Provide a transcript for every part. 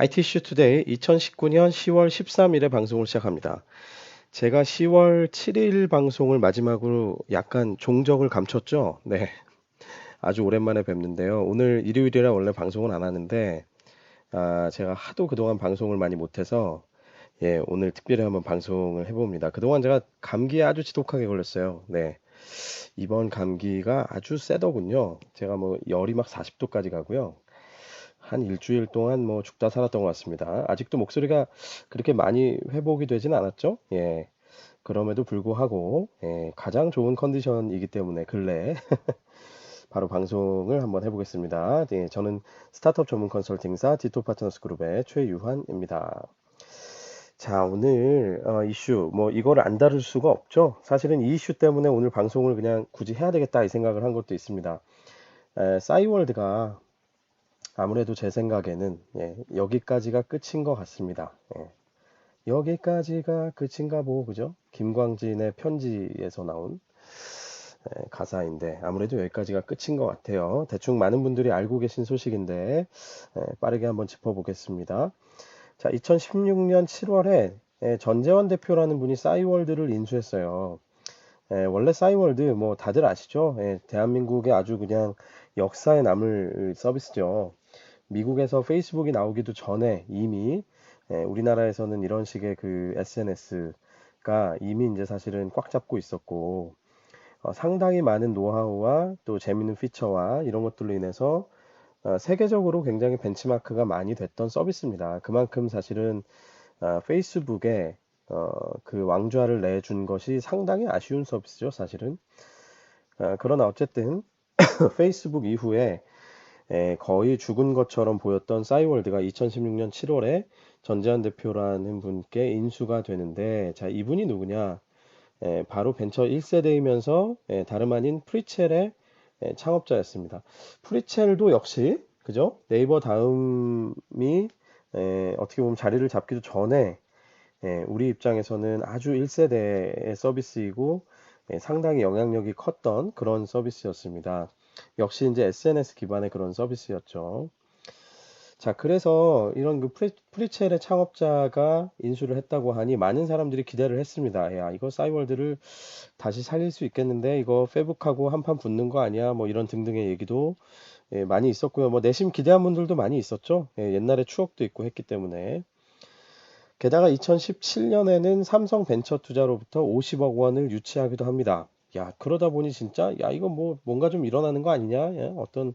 IT 이슈 투데이 2019년 10월 13일에 방송을 시작합니다. 제가 10월 7일 방송을 마지막으로 약간 종적을 감췄죠? 네. 아주 오랜만에 뵙는데요. 오늘 일요일이라 원래 방송은 안 하는데, 제가 하도 그동안 방송을 많이 못해서, 예, 오늘 특별히 한번 방송을 해봅니다. 그동안 제가 감기에 아주 지독하게 걸렸어요. 네. 이번 감기가 아주 세더군요. 제가 뭐 열이 막 40도까지 가고요. 한 일주일 동안 뭐 죽다 살았던 것 같습니다. 아직도 목소리가 그렇게 많이 회복이 되진 않았죠? 예. 그럼에도 불구하고 가장 좋은 컨디션이기 때문에 근래에 바로 방송을 한번 해보겠습니다. 예, 저는 스타트업 전문 컨설팅사 디토 파트너스 그룹의 최유환입니다. 자, 오늘 이슈 뭐 이거를 안 다룰 수가 없죠. 사실은 이 이슈 때문에 오늘 방송을 그냥 굳이 해야 되겠다 이 생각을 한 것도 있습니다. 싸이월드가 아무래도 제 생각에는 여기까지가 끝인 것 같습니다. 예, 여기까지가 끝인가 보, 그죠? 김광진의 편지에서 나온 가사인데 아무래도 여기까지가 끝인 것 같아요. 대충 많은 분들이 알고 계신 소식인데 빠르게 한번 짚어보겠습니다. 자, 2016년 7월에 전재환 대표라는 분이 싸이월드를 인수했어요. 원래 싸이월드 뭐 다들 아시죠? 대한민국의 아주 그냥 역사에 남을 서비스죠. 미국에서 페이스북이 나오기도 전에 이미 우리나라에서는 이런 식의 그 SNS가 이미 이제 사실은 꽉 잡고 있었고 상당히 많은 노하우와 또 재밌는 피처와 이런 것들로 인해서 세계적으로 굉장히 벤치마크가 많이 됐던 서비스입니다. 그만큼 사실은 페이스북에 그 왕좌를 내준 것이 상당히 아쉬운 서비스죠, 사실은. 그러나 어쨌든 페이스북 이후에 거의 죽은 것처럼 보였던 싸이월드가 2016년 7월에 전재환 대표라는 분께 인수가 되는데, 자, 이분이 누구냐? 바로 벤처 1세대이면서 다름 아닌 프리첼의 창업자였습니다. 프리첼도 역시 그죠? 네이버 다음이 어떻게 보면 자리를 잡기도 전에 우리 입장에서는 아주 1세대의 서비스이고 상당히 영향력이 컸던 그런 서비스였습니다. 역시 이제 SNS 기반의 그런 서비스였죠. 자, 그래서 이런 그 프리첼의 창업자가 인수를 했다고 하니 많은 사람들이 기대를 했습니다. 야, 이거 싸이월드를 다시 살릴 수 있겠는데 이거 페북하고 한판 붙는 거 아니야? 뭐 이런 등등의 얘기도 많이 있었고요. 뭐 내심 기대한 분들도 많이 있었죠. 옛날에 추억도 있고 했기 때문에. 게다가 2017년에는 삼성 벤처 투자로부터 50억 원을 유치하기도 합니다. 야, 그러다 보니 진짜, 야, 이거 뭐, 뭔가 좀 일어나는 거 아니냐? 예, 어떤,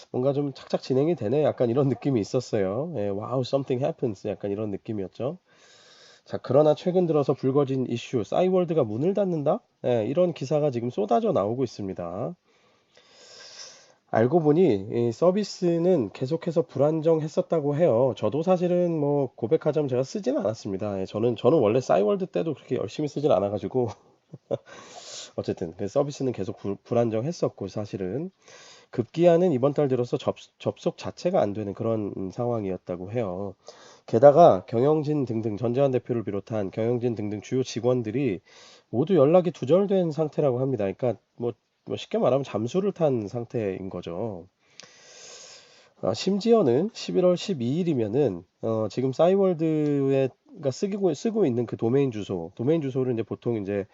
뭔가 좀 착착 진행이 되네? 약간 이런 느낌이 있었어요. 와우, something happens. 약간 이런 느낌이었죠. 자, 그러나 최근 들어서 불거진 이슈, 싸이월드가 문을 닫는다? 이런 기사가 지금 쏟아져 나오고 있습니다. 알고 보니 이 서비스는 계속해서 불안정했었다고 해요. 저도 사실은 뭐 고백하자면 제가 쓰진 않았습니다. 저는 원래 싸이월드 때도 그렇게 열심히 쓰진 않아가지고 어쨌든 그 서비스는 계속 불안정했었고 사실은 급기야는 이번 달 들어서 접속 자체가 안 되는 그런 상황이었다고 해요. 게다가 경영진 등등 전재환 대표를 비롯한 경영진 등등 주요 직원들이 모두 연락이 두절된 상태라고 합니다. 그러니까 뭐 쉽게 말하면 잠수를 탄 상태인 거죠. 심지어는 11월 12일이면은 지금 싸이월드가 쓰고 있는 그 도메인 주소를 이제 보통 이제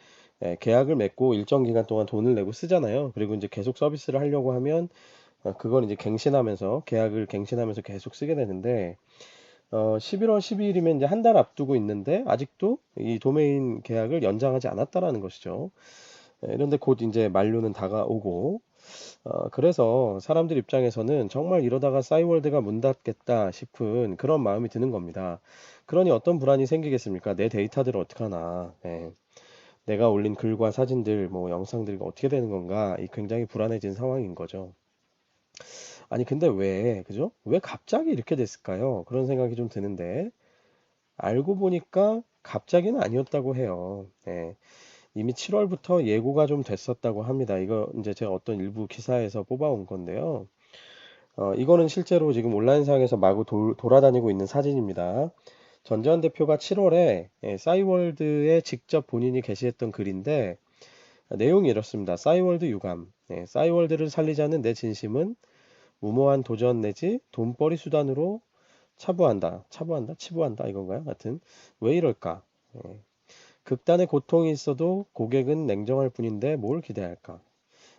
계약을 맺고 일정 기간 동안 돈을 내고 쓰잖아요. 그리고 이제 계속 서비스를 하려고 하면 그건 이제 갱신하면서 계약을 갱신하면서 계속 쓰게 되는데 11월 12일이면 이제 한 달 앞두고 있는데 아직도 이 도메인 계약을 연장하지 않았다라는 것이죠. 이런데 곧 이제 만료는 다가오고 그래서 사람들 입장에서는 정말 이러다가 싸이월드가 문 닫겠다 싶은 그런 마음이 드는 겁니다. 그러니 어떤 불안이 생기겠습니까? 내 데이터들을 어떡하나. 내가 올린 글과 사진들, 뭐 영상들이 어떻게 되는 건가? 이 굉장히 불안해진 상황인 거죠. 아니, 근데 왜, 그죠? 왜 갑자기 이렇게 됐을까요? 그런 생각이 좀 드는데, 알고 보니까 갑자기는 아니었다고 해요. 이미 7월부터 예고가 좀 됐었다고 합니다. 이거 이제 제가 어떤 일부 기사에서 뽑아온 건데요. 이거는 실제로 지금 온라인상에서 마구 돌아다니고 있는 사진입니다. 전재환 대표가 7월에 싸이월드에 직접 본인이 게시했던 글인데 내용이 이렇습니다. 싸이월드 유감. 싸이월드를 살리자는 내 진심은 무모한 도전 내지 돈벌이 수단으로 치부한다 이건가요? 하여튼 왜 이럴까? 예. 극단의 고통이 있어도 고객은 냉정할 뿐인데 뭘 기대할까?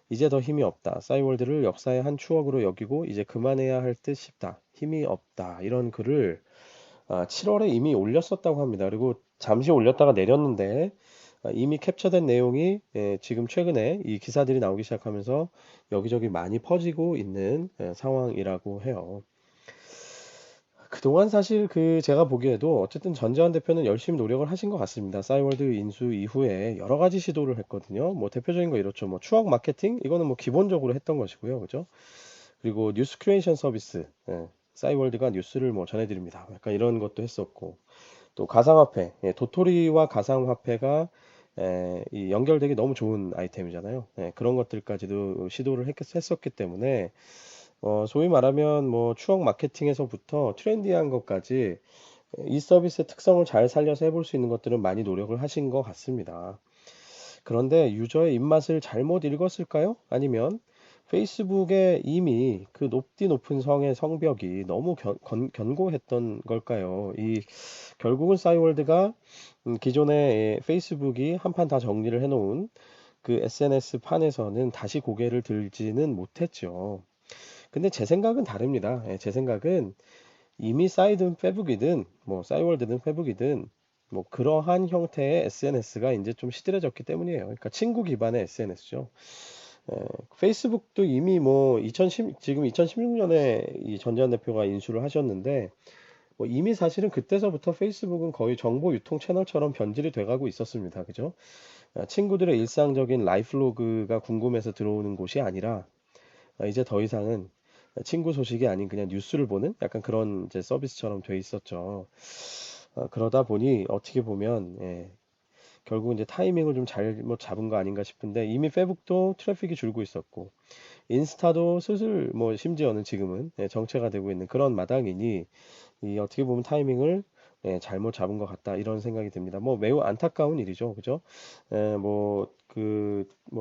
이제 더 힘이 없다. 싸이월드를 역사의 한 추억으로 여기고 이제 그만해야 할 듯 싶다. 힘이 없다. 이런 글을 7월에 이미 올렸었다고 합니다. 그리고 잠시 올렸다가 내렸는데 이미 캡처된 내용이 지금 최근에 이 기사들이 나오기 시작하면서 여기저기 많이 퍼지고 있는 상황이라고 해요. 그동안 사실 제가 보기에도 어쨌든 전재환 대표는 열심히 노력을 하신 것 같습니다. 싸이월드 인수 이후에 여러 가지 시도를 했거든요. 뭐 대표적인 거 이렇죠. 뭐 추억 마케팅 이거는 뭐 기본적으로 했던 것이고요. 그죠? 그리고 뉴스 크리에이션 서비스. 싸이월드가 뉴스를 뭐 전해드립니다. 약간 이런 것도 했었고 또 가상화폐, 도토리와 가상화폐가 이 연결되기 너무 좋은 아이템이잖아요. 그런 것들까지도 시도를 했었기 때문에 소위 말하면 뭐 추억 마케팅에서부터 트렌디한 것까지 이 서비스의 특성을 잘 살려서 해볼 수 있는 것들은 많이 노력을 하신 것 같습니다. 그런데 유저의 입맛을 잘못 읽었을까요? 아니면 페이스북에 이미 그 높은 성의 성벽이 너무 견고했던 걸까요? 결국은 싸이월드가 기존의 페이스북이 한 판 다 정리를 해놓은 그 SNS 판에서는 다시 고개를 들지는 못했죠. 근데 제 생각은 다릅니다. 제 생각은 이미 사이든 페북이든 뭐 싸이월드든 페북이든 뭐 그러한 형태의 SNS가 이제 좀 시들해졌기 때문이에요. 그러니까 친구 기반의 SNS죠. 페이스북도 이미 뭐 지금 2016년에 이 전재환 대표가 인수를 하셨는데 뭐 이미 사실은 그때서부터 페이스북은 거의 정보 유통 채널처럼 변질이 돼가고 있었습니다. 그죠? 친구들의 일상적인 라이프 로그가 궁금해서 들어오는 곳이 아니라 이제 더 이상은 친구 소식이 아닌 그냥 뉴스를 보는 약간 그런 이제 서비스처럼 돼 있었죠. 그러다 보니 어떻게 보면 결국 이제 타이밍을 좀 잘못 잡은 거 아닌가 싶은데 이미 페북도 트래픽이 줄고 있었고 인스타도 슬슬 뭐 심지어는 지금은 정체가 되고 있는 그런 마당이니 이 어떻게 보면 타이밍을 잘못 잡은 것 같다 이런 생각이 듭니다. 뭐 매우 안타까운 일이죠, 그죠? 뭐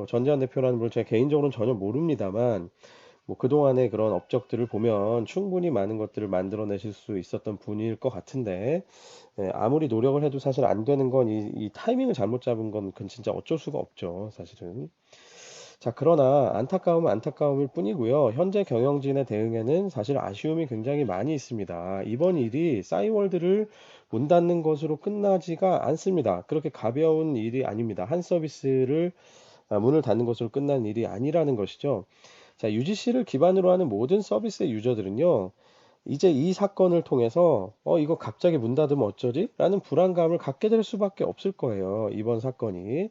전재환 대표라는 분을 제가 개인적으로는 전혀 모릅니다만 뭐 그동안의 그런 업적들을 보면 충분히 많은 것들을 만들어내실 수 있었던 분일 것 같은데 아무리 노력을 해도 사실 안 되는 건 이 타이밍을 잘못 잡은 건 그건 진짜 어쩔 수가 없죠, 사실은. 자, 그러나 안타까움은 안타까움일 뿐이고요. 현재 경영진의 대응에는 사실 아쉬움이 굉장히 많이 있습니다. 이번 일이 싸이월드를 문 닫는 것으로 끝나지가 않습니다. 그렇게 가벼운 일이 아닙니다. 한 서비스를 문을 닫는 것으로 끝난 일이 아니라는 것이죠. 자, UGC를 기반으로 하는 모든 서비스의 유저들은요, 이제 이 사건을 통해서, 이거 갑자기 문 닫으면 어쩌지? 라는 불안감을 갖게 될 수밖에 없을 거예요. 이번 사건이.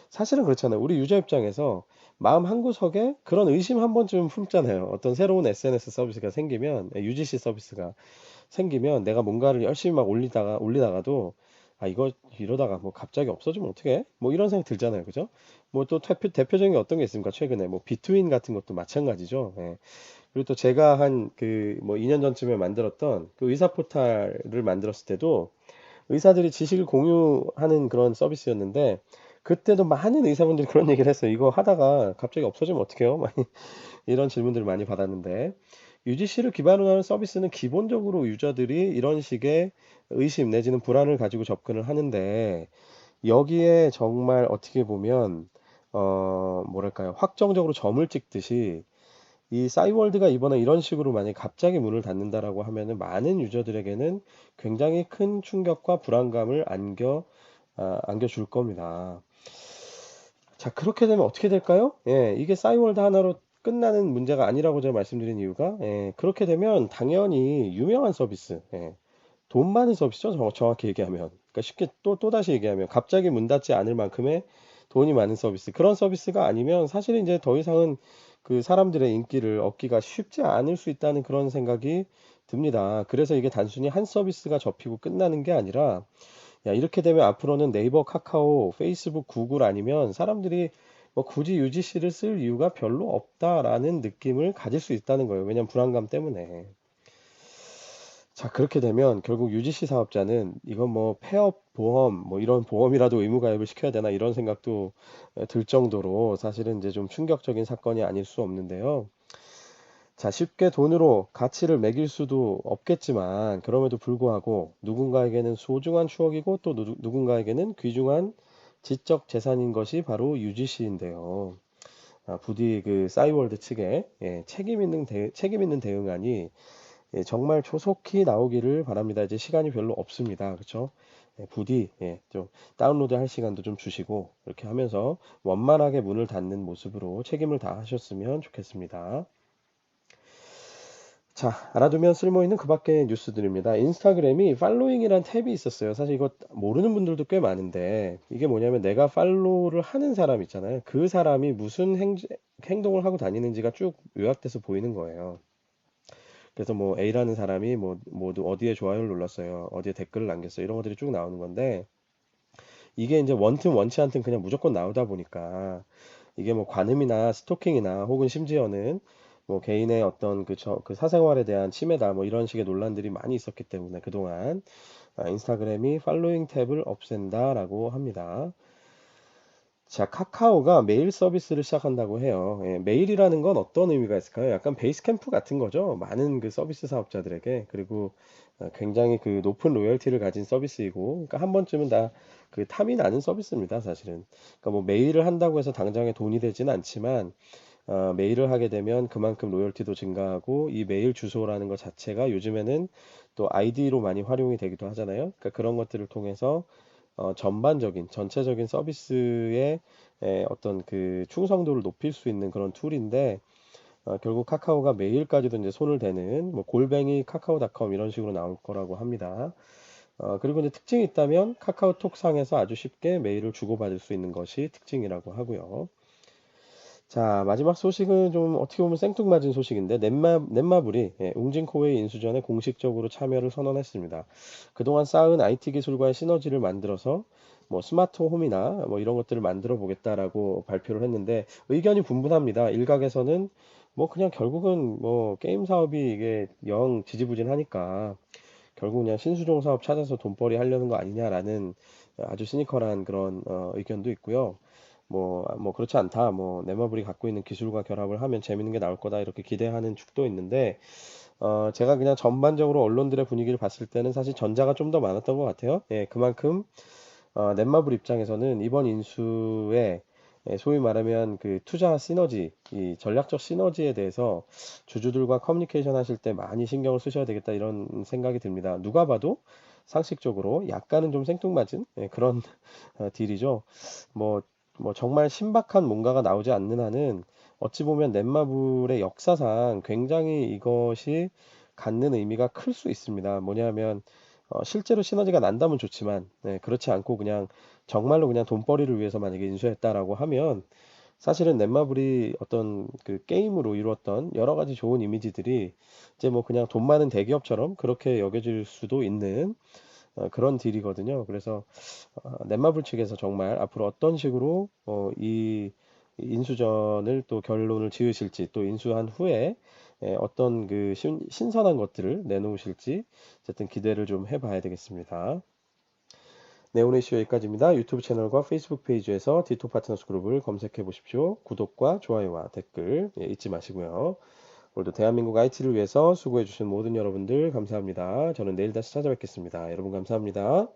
사실은 그렇잖아요. 우리 유저 입장에서 마음 한구석에 그런 의심 한 번쯤 품잖아요. 어떤 새로운 SNS 서비스가 생기면, UGC 서비스가 생기면 내가 뭔가를 열심히 막 올리다가도 이거 이러다가 뭐 갑자기 없어지면 어떡해? 뭐 이런 생각 들잖아요. 그죠? 뭐 또 대표적인 게 어떤 게 있습니까? 최근에 뭐 비트윈 같은 것도 마찬가지죠. 그리고 또 제가 한 뭐 2년 전쯤에 만들었던 그 의사 포탈을 만들었을 때도 의사들이 지식을 공유하는 그런 서비스였는데 그때도 많은 의사분들이 그런 얘기를 했어요. 이거 하다가 갑자기 없어지면 어떡해요? 막 이런 질문들을 많이 받았는데 UGC를 기반으로 하는 서비스는 기본적으로 유저들이 이런 식의 의심 내지는 불안을 가지고 접근을 하는데 여기에 정말 어떻게 보면 뭐랄까요 확정적으로 점을 찍듯이 이 싸이월드가 이번에 이런 식으로 만약 갑자기 문을 닫는다라고 하면은 많은 유저들에게는 굉장히 큰 충격과 불안감을 안겨줄 겁니다. 자, 그렇게 되면 어떻게 될까요? 이게 싸이월드 하나로 끝나는 문제가 아니라고 제가 말씀드린 이유가, 그렇게 되면 당연히 유명한 서비스, 돈 많은 서비스죠, 정확히 얘기하면. 그러니까 쉽게 또다시 얘기하면 갑자기 문 닫지 않을 만큼의 돈이 많은 서비스. 그런 서비스가 아니면 사실은 이제 더 이상은 그 사람들의 인기를 얻기가 쉽지 않을 수 있다는 그런 생각이 듭니다. 그래서 이게 단순히 한 서비스가 접히고 끝나는 게 아니라 야, 이렇게 되면 앞으로는 네이버, 카카오, 페이스북, 구글 아니면 사람들이 뭐 굳이 UGC를 쓸 이유가 별로 없다라는 느낌을 가질 수 있다는 거예요. 왜냐면 불안감 때문에. 자, 그렇게 되면 결국 UGC 사업자는 이건 뭐 폐업 보험, 뭐 이런 보험이라도 의무 가입을 시켜야 되나 이런 생각도 들 정도로 사실은 이제 좀 충격적인 사건이 아닐 수 없는데요. 자, 쉽게 돈으로 가치를 매길 수도 없겠지만, 그럼에도 불구하고 누군가에게는 소중한 추억이고 또 누군가에게는 귀중한 지적 재산인 것이 바로 UGC인데요. 부디 그 싸이월드 측에 책임 있는 대응안이 정말 조속히 나오기를 바랍니다. 이제 시간이 별로 없습니다. 그렇죠? 부디 좀 다운로드 할 시간도 좀 주시고 이렇게 하면서 원만하게 문을 닫는 모습으로 책임을 다하셨으면 좋겠습니다. 자, 알아두면 쓸모있는 그 밖의 뉴스들입니다. 인스타그램이 팔로잉이란 탭이 있었어요. 사실 이거 모르는 분들도 꽤 많은데 이게 뭐냐면 내가 팔로우를 하는 사람 있잖아요. 그 사람이 무슨 행동을 하고 다니는지가 쭉 요약돼서 보이는 거예요. 그래서 뭐 A라는 사람이 뭐 모두 어디에 좋아요를 눌렀어요. 어디에 댓글을 남겼어요. 이런 것들이 쭉 나오는 건데 이게 이제 원튼 원치 않든 그냥 무조건 나오다 보니까 이게 뭐 관음이나 스토킹이나 혹은 심지어는 뭐 개인의 어떤 그 사생활에 대한 침해다 뭐 이런 식의 논란들이 많이 있었기 때문에 그동안 인스타그램이 팔로잉 탭을 없앤다라고 합니다. 자, 카카오가 메일 서비스를 시작한다고 해요. 메일이라는 건 어떤 의미가 있을까요? 약간 베이스캠프 같은 거죠. 많은 그 서비스 사업자들에게. 그리고 굉장히 그 높은 로열티를 가진 서비스이고, 그러니까 한 번쯤은 다 그 탐이 나는 서비스입니다, 사실은. 그러니까 뭐 메일을 한다고 해서 당장에 돈이 되지는 않지만, 메일을 하게 되면 그만큼 로열티도 증가하고, 이 메일 주소라는 것 자체가 요즘에는 또 아이디로 많이 활용이 되기도 하잖아요. 그러니까 그런 것들을 통해서 전반적인 전체적인 서비스의 어떤 그 충성도를 높일 수 있는 그런 툴인데 결국 카카오가 메일까지도 이제 손을 대는 뭐 골뱅이 카카오닷컴 이런 식으로 나올 거라고 합니다. 그리고 이제 특징이 있다면 카카오톡 상에서 아주 쉽게 메일을 주고받을 수 있는 것이 특징이라고 하고요. 자, 마지막 소식은 좀 어떻게 보면 생뚱맞은 소식인데 넷마블이 웅진코웨이 인수전에 공식적으로 참여를 선언했습니다. 그동안 쌓은 IT 기술과의 시너지를 만들어서 뭐 스마트 홈이나 뭐 이런 것들을 만들어 보겠다라고 발표를 했는데 의견이 분분합니다. 일각에서는 뭐 그냥 결국은 뭐 게임 사업이 이게 영 지지부진하니까 결국 그냥 신수종 사업 찾아서 돈벌이 하려는 거 아니냐라는 아주 시니컬한 그런 의견도 있고요. 뭐 그렇지 않다. 뭐 네마블이 갖고 있는 기술과 결합을 하면 재밌는 게 나올 거다. 이렇게 기대하는 축도 있는데 제가 그냥 전반적으로 언론들의 분위기를 봤을 때는 사실 전자가 좀 더 많았던 것 같아요. 그만큼 넷마블 입장에서는 이번 인수에 소위 말하면 그 투자 시너지, 이 전략적 시너지에 대해서 주주들과 커뮤니케이션 하실 때 많이 신경을 쓰셔야 되겠다 이런 생각이 듭니다. 누가 봐도 상식적으로 약간은 좀 생뚱맞은 그런 딜이죠. 뭐, 뭐 정말 신박한 뭔가가 나오지 않는 한은 어찌 보면 넷마블의 역사상 굉장히 이것이 갖는 의미가 클 수 있습니다. 뭐냐면 실제로 시너지가 난다면 좋지만 그렇지 않고 그냥 정말로 그냥 돈벌이를 위해서 만약에 인수했다라고 하면 사실은 넷마블이 어떤 그 게임으로 이루었던 여러 가지 좋은 이미지들이 이제 뭐 그냥 돈 많은 대기업처럼 그렇게 여겨질 수도 있는 그런 딜이거든요. 그래서 넷마블 측에서 정말 앞으로 어떤 식으로 이 인수전을 또 결론을 지으실지 또 인수한 후에 어떤 그 신선한 것들을 내놓으실지 어쨌든 기대를 좀 해봐야 되겠습니다. 네, 오늘 이슈 여기까지입니다. 유튜브 채널과 페이스북 페이지에서 디토 파트너스 그룹을 검색해 보십시오. 구독과 좋아요와 댓글 잊지 마시고요. 오늘도 대한민국 IT를 위해서 수고해 주신 모든 여러분들 감사합니다. 저는 내일 다시 찾아뵙겠습니다. 여러분 감사합니다.